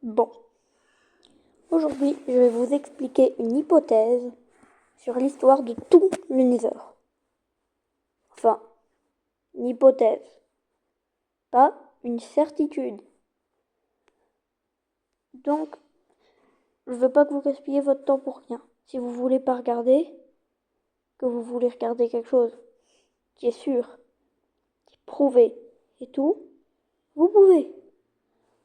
Bon, aujourd'hui, je vais vous expliquer une hypothèse sur l'histoire de tout l'univers. Enfin, une hypothèse, pas une certitude. Donc, je veux pas que vous gaspillez votre temps pour rien. Si vous voulez pas regarder, que vous voulez regarder quelque chose qui est sûr, qui est prouvé et tout, vous pouvez.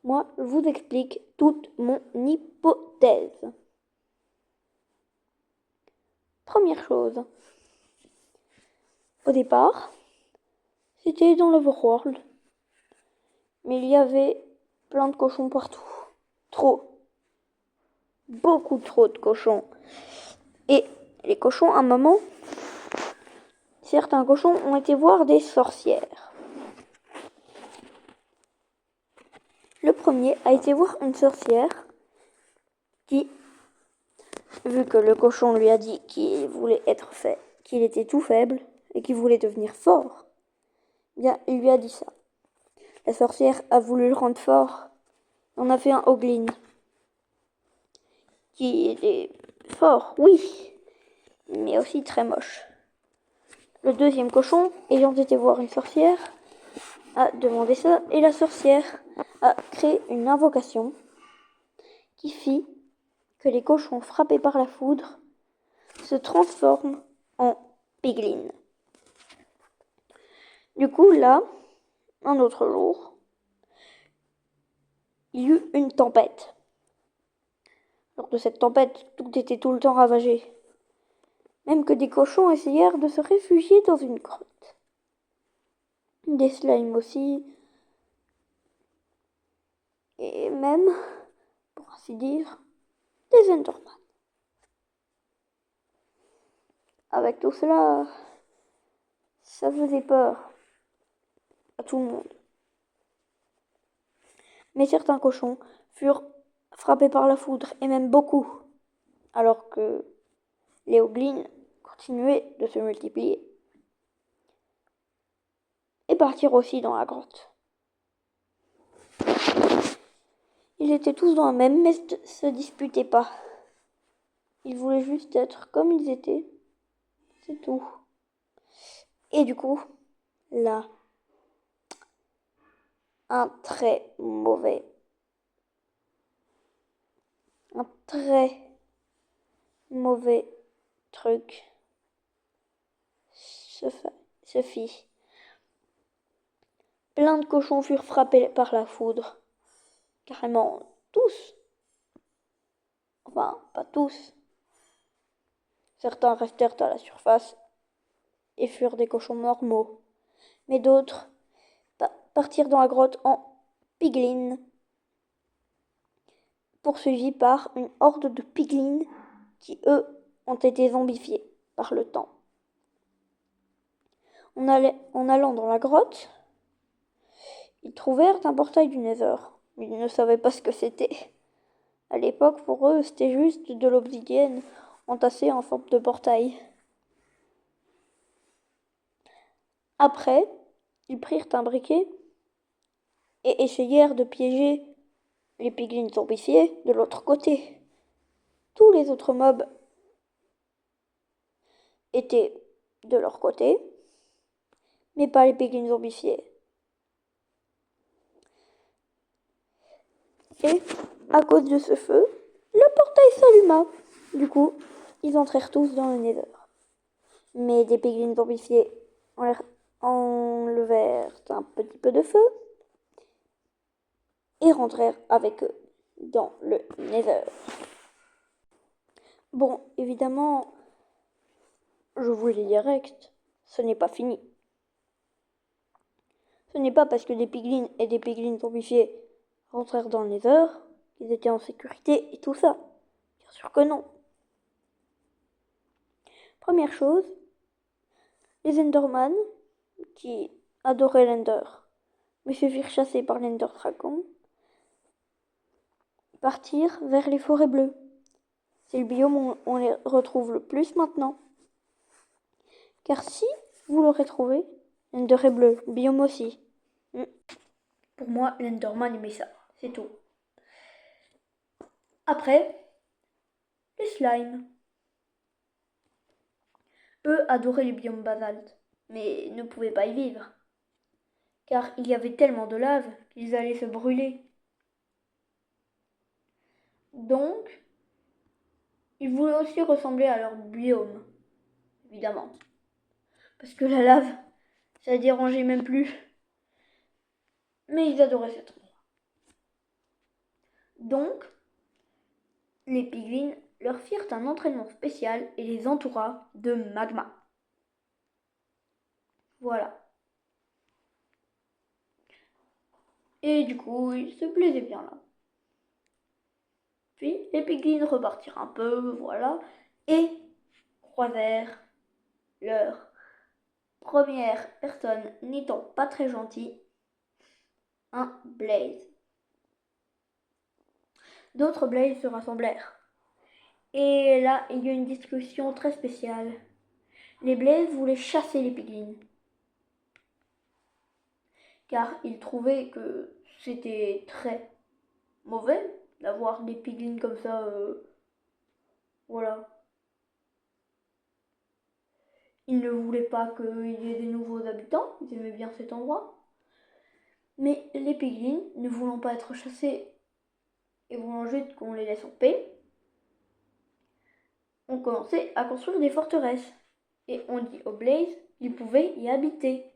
Moi, je vous explique toute mon hypothèse. Première chose, au départ, c'était dans l'Overworld, mais il y avait plein de cochons partout. Trop. Beaucoup trop de cochons. Et les cochons, à un moment, certains cochons ont été voir des sorcières. Le premier a été voir une sorcière qui, vu que le cochon lui a dit qu'il voulait être fait, qu'il était tout faible et qu'il voulait devenir fort, bien, il lui a dit ça. La sorcière a voulu le rendre fort. On a fait un Hoglin qui était fort, oui, mais aussi très moche. Le deuxième cochon, ayant été voir une sorcière, a demandé ça, et la sorcière a créé une invocation qui fit que les cochons frappés par la foudre se transforment en piglins. Du coup, là, un autre jour, il y eut une tempête. Lors de cette tempête, tout était tout le temps ravagé. Même que des cochons essayèrent de se réfugier dans une grotte. Des slimes aussi. Et même, pour ainsi dire, des Enderman. Avec tout cela, ça faisait peur à tout le monde. Mais certains cochons furent frappés par la foudre, et même beaucoup, alors que les hoglins continuaient de se multiplier. Et partirent aussi dans la grotte. Ils étaient tous dans la même, mais se disputaient pas. Ils voulaient juste être comme ils étaient. C'est tout. Et du coup, là, un très mauvais truc se fit. Plein de cochons furent frappés par la foudre. Carrément tous. Enfin, pas tous. Certains restèrent à la surface et furent des cochons normaux. Mais d'autres partirent dans la grotte en piglins, poursuivis par une horde de piglins qui, eux, ont été zombifiés par le temps. En allant dans la grotte, ils trouvèrent un portail du Nether. Ils ne savaient pas ce que c'était. À l'époque, pour eux, c'était juste de l'obsidienne entassée en forme de portail. Après, ils prirent un briquet et essayèrent de piéger les piglins zombifiés de l'autre côté. Tous les autres mobs étaient de leur côté, mais pas les piglins zombifiés. Et, à cause de ce feu, le portail s'alluma. Du coup, ils entrèrent tous dans le Nether. Mais des piglins zombifiés enlevèrent un petit peu de feu et rentrèrent avec eux dans le Nether. Bon, évidemment, je vous le dis direct, ce n'est pas fini. Ce n'est pas parce que des piglins et des piglins zombifiés rentrèrent dans le Nether qu'ils étaient en sécurité et tout ça. Bien sûr que non. Première chose, les Enderman, qui adoraient l'Ender, mais se firent chasser par l'Ender Dragon, partirent vers les forêts bleues. C'est le biome où on les retrouve le plus maintenant. Car si vous l'aurez trouvé, l'Ender est bleu, le biome aussi. Pour moi, l'Enderman aimait ça, c'est tout. Après, les slimes. Eux adoraient les biomes basaltes, mais ne pouvaient pas y vivre, car il y avait tellement de lave qu'ils allaient se brûler. Donc, ils voulaient aussi ressembler à leur biome, évidemment. Parce que la lave, ça les dérangeait même plus. Mais ils adoraient cet endroit. Donc, les piglins leur firent un entraînement spécial et les entoura de magma. Voilà. Et du coup, ils se plaisaient bien là. Puis, les piglins repartirent un peu, voilà, et croisèrent leur première personne n'étant pas très gentille, un Blaze. D'autres Blazes se rassemblèrent. Et là, il y a une discussion très spéciale. Les Blazes voulaient chasser les piglins, car ils trouvaient que c'était très mauvais d'avoir des piglins comme ça, voilà. Ils ne voulaient pas qu'il y ait des nouveaux habitants, ils aimaient bien cet endroit. Mais les piglins, ne voulant pas être chassés et voulant juste qu'on les laisse en paix, ont commencé à construire des forteresses. Et on dit aux Blazes qu'ils pouvaient y habiter.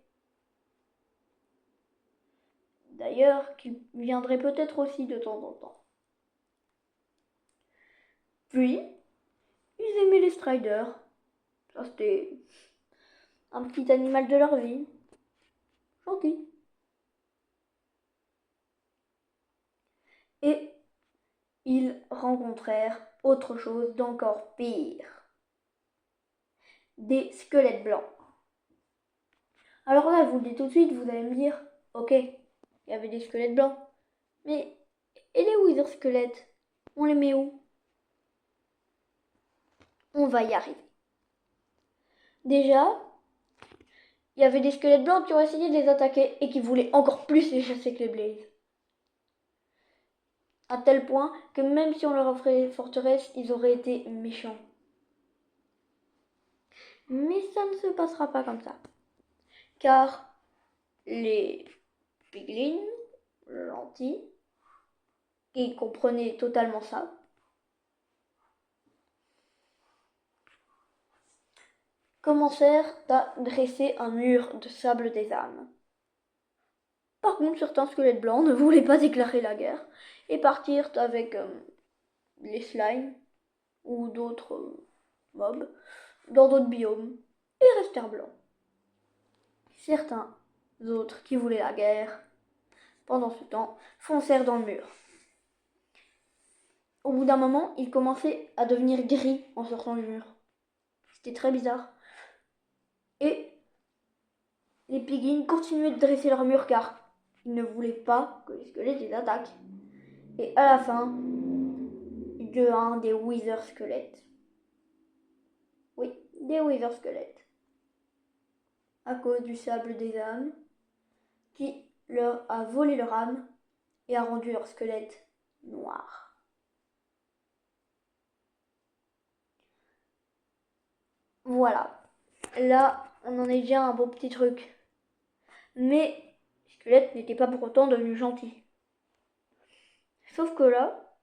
D'ailleurs, qu'ils viendraient peut-être aussi de temps en temps. Puis, ils aimaient les Striders. Ça, c'était un petit animal de leur vie. Gentil. Et ils rencontrèrent autre chose d'encore pire. Des squelettes blancs. Alors là, je vous le dis tout de suite, vous allez me dire, ok, il y avait des squelettes blancs. Mais, et les wither squelettes, on les met où? On va y arriver. Déjà, il y avait des squelettes blancs qui ont essayé de les attaquer et qui voulaient encore plus les chasser que les Blazes. À tel point que même si on leur offrait les forteresses, ils auraient été méchants. Mais ça ne se passera pas comme ça. Car les piglins, gentils, qui comprenaient totalement ça, commencèrent à dresser un mur de sable des âmes. Par contre, certains squelettes blancs ne voulaient pas déclarer la guerre et partirent avec les slimes ou d'autres mobs dans d'autres biomes et restèrent blancs. Certains autres qui voulaient la guerre, pendant ce temps, foncèrent dans le mur. Au bout d'un moment, ils commençaient à devenir gris en sortant du mur. C'était très bizarre. Et les piglins continuaient de dresser leur mur car ils ne voulaient pas que les squelettes les attaquent. Et à la fin, il devint des wither squelettes. Oui, des wither squelettes. À cause du sable des âmes, qui leur a volé leur âme et a rendu leur squelette noir. Voilà. Là, on en est déjà un beau petit truc. Mais les squelettes n'étaient pas pour autant devenus gentils. Sauf que là,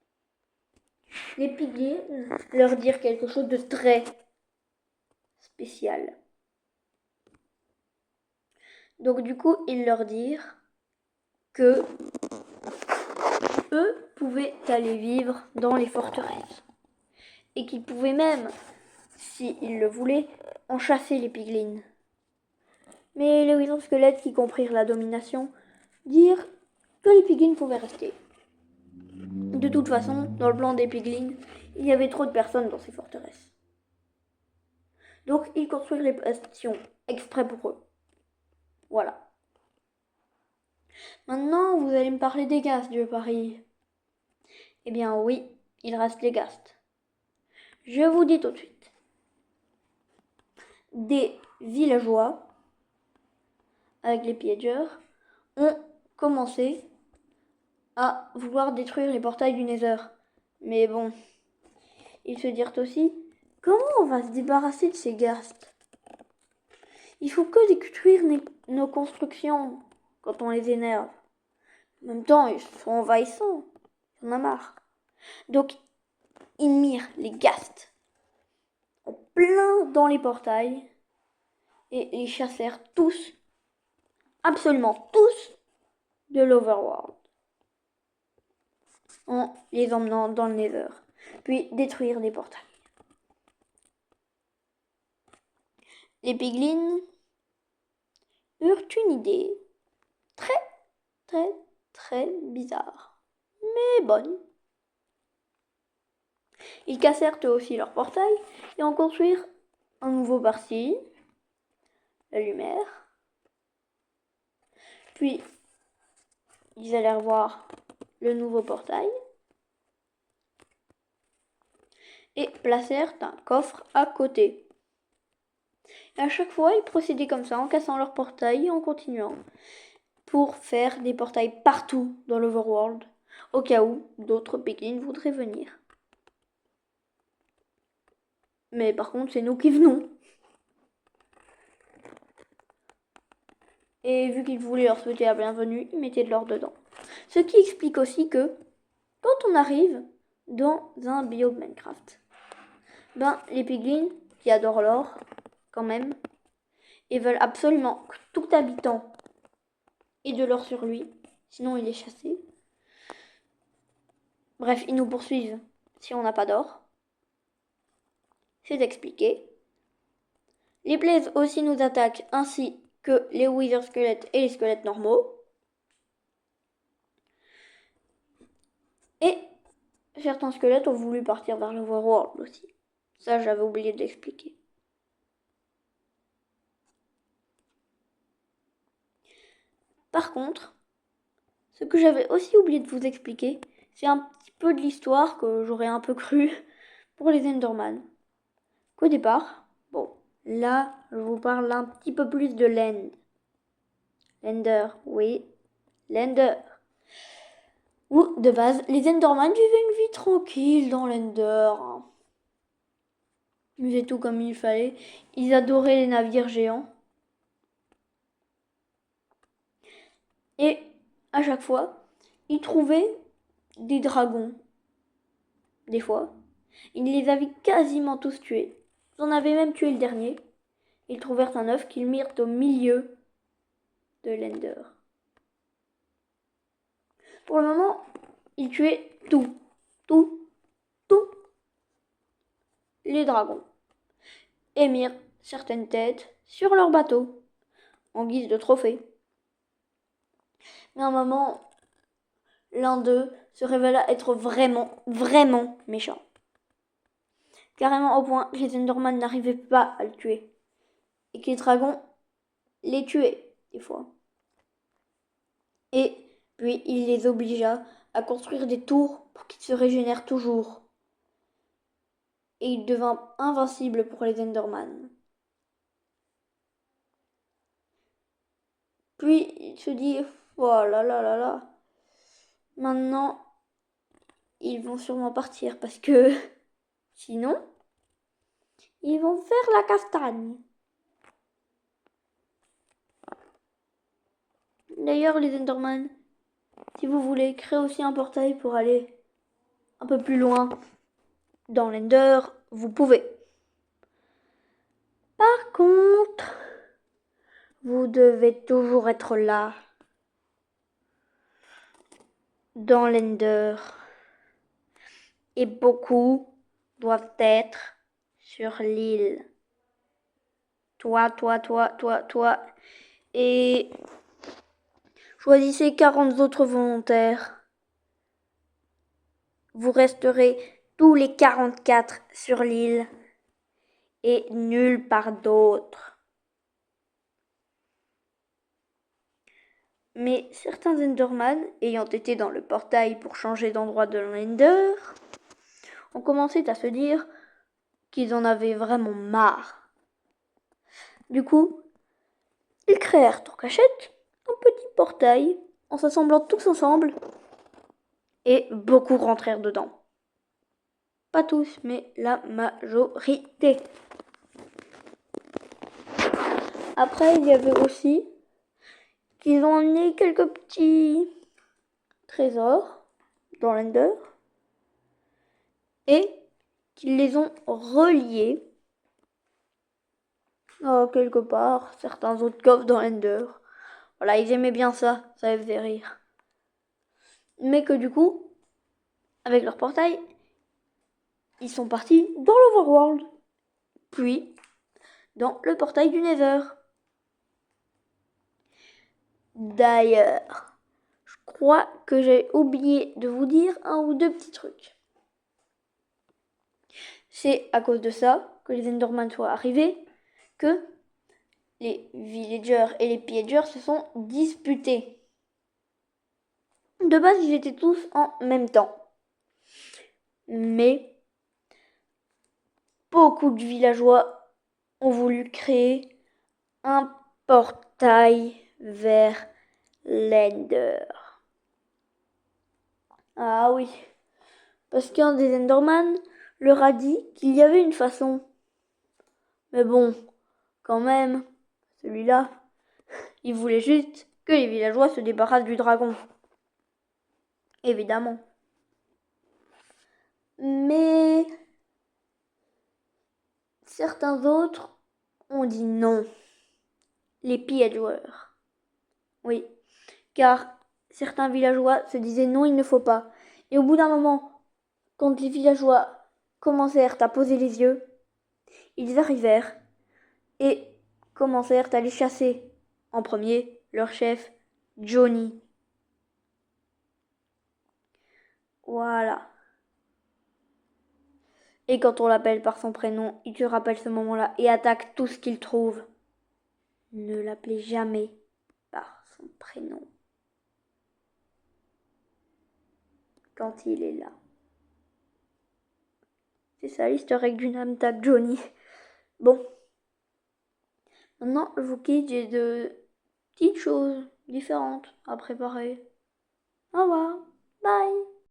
les piglins leur dirent quelque chose de très spécial. Donc du coup, ils leur dirent que eux pouvaient aller vivre dans les forteresses. Et qu'ils pouvaient même, s'ils le voulaient, en chasser les piglins. Mais les wizards squelettes qui comprirent la domination dirent que les piglins pouvaient rester. De toute façon, dans le plan des piglins, il y avait trop de personnes dans ces forteresses. Donc ils construirent les bastions exprès pour eux. Voilà. Maintenant, vous allez me parler des Ghasts, je parie. Eh bien oui, il reste les Ghasts. Je vous dis tout de suite. Des villageois, avec les piégeurs, ont commencé à vouloir détruire les portails du Nether. Mais bon, ils se dirent aussi, comment on va se débarrasser de ces ghasts? Il faut que détruire nos constructions quand on les énerve. En même temps, ils sont envahissants. On a marre. Donc, ils mirent les ghasts en plein dans les portails et les chassèrent tous, absolument tous, de l'Overworld, en les emmenant dans le Nether, puis détruire les portails. Les piglins eurent une idée très bizarre, mais bonne. Ils cassèrent eux aussi leur portail et en construirent un nouveau par-ci, l'allumèrent, puis ils allèrent voir le nouveau portail et placèrent un coffre à côté. Et à chaque fois, ils procédaient comme ça, en cassant leur portail et en continuant, pour faire des portails partout dans l'Overworld, au cas où d'autres piglins voudraient venir. Mais par contre, c'est nous qui venons. Et vu qu'ils voulaient leur souhaiter la bienvenue, ils mettaient de l'or dedans. Ce qui explique aussi que, quand on arrive dans un biome Minecraft, les piglins, qui adorent l'or, quand même, et veulent absolument que tout habitant ait de l'or sur lui, sinon il est chassé. Bref, ils nous poursuivent si on n'a pas d'or. C'est expliqué. Les Blazes aussi nous attaquent, ainsi que les Wither squelettes et les squelettes normaux. Et certains squelettes ont voulu partir vers l'Overworld aussi. Ça, j'avais oublié de l'expliquer. Par contre, ce que j'avais aussi oublié de vous expliquer, c'est un petit peu de l'histoire que j'aurais un peu cru pour les Enderman. Qu'au départ, là, je vous parle un petit peu plus de l'End. L'Ender, oui, l'Ender. Où, de base, les Enderman vivaient une vie tranquille dans l'Ender. Ils faisaient tout comme il fallait. Ils adoraient les navires géants. Et à chaque fois, ils trouvaient des dragons. Des fois. Ils les avaient quasiment tous tués. Ils en avaient même tué le dernier. Ils trouvèrent un œuf qu'ils mirent au milieu de l'Ender. Pour le moment, ils tuaient tous les dragons. Et mirent certaines têtes sur leur bateau, en guise de trophée. Mais à un moment, l'un d'eux se révéla être vraiment méchant. Carrément au point que les Enderman n'arrivaient pas à le tuer. Et que les dragons les tuaient, des fois. Et puis il les obligea à construire des tours pour qu'ils se régénèrent toujours. Et il devint invincible pour les Enderman. Puis il se dit, oh là là là là, maintenant ils vont sûrement partir parce que sinon ils vont faire la castagne. D'ailleurs les Enderman, si vous voulez créer aussi un portail pour aller un peu plus loin dans l'Ender, vous pouvez. Par contre, vous devez toujours être là, dans l'Ender. Et beaucoup doivent être sur l'île. Toi. Et choisissez 40 autres volontaires. Vous resterez tous les 44 sur l'île et nulle part d'autre. Mais certains Enderman, ayant été dans le portail pour changer d'endroit de l'Ender, ont commencé à se dire qu'ils en avaient vraiment marre. Du coup, ils créèrent en cachette un petit portail en s'assemblant tous ensemble et beaucoup rentrèrent dedans. Pas tous, mais la majorité. Après, il y avait aussi qu'ils ont emmené quelques petits trésors dans l'Ender et qu'ils les ont reliés quelque part, certains autres coffres dans l'Ender. Voilà, ils aimaient bien ça les faisait rire. Mais que du coup, avec leur portail, ils sont partis dans l'Overworld, puis dans le portail du Nether. D'ailleurs, je crois que j'ai oublié de vous dire un ou deux petits trucs. C'est à cause de ça que les Enderman soient arrivés que les villagers et les pillagers se sont disputés. De base, ils étaient tous en même temps. Mais beaucoup de villageois ont voulu créer un portail vers l'Ender. Ah oui, parce qu'un des Enderman leur a dit qu'il y avait une façon. Mais bon, quand même, celui-là, il voulait juste que les villageois se débarrassent du dragon. Évidemment. Mais certains autres ont dit non. Les pillagers. Oui, car certains villageois se disaient non, il ne faut pas. Et au bout d'un moment, quand les villageois commencèrent à poser les yeux, ils arrivèrent et commencèrent à les chasser. En premier, leur chef, Johnny. Voilà. Et quand on l'appelle par son prénom, il te rappelle ce moment-là et attaque tout ce qu'il trouve. Ne l'appelez jamais par son prénom quand il est là. C'est ça l'easter egg du Namtag Johnny. Bon. Maintenant, je vous quitte, j'ai de petites choses différentes à préparer. Au revoir. Bye.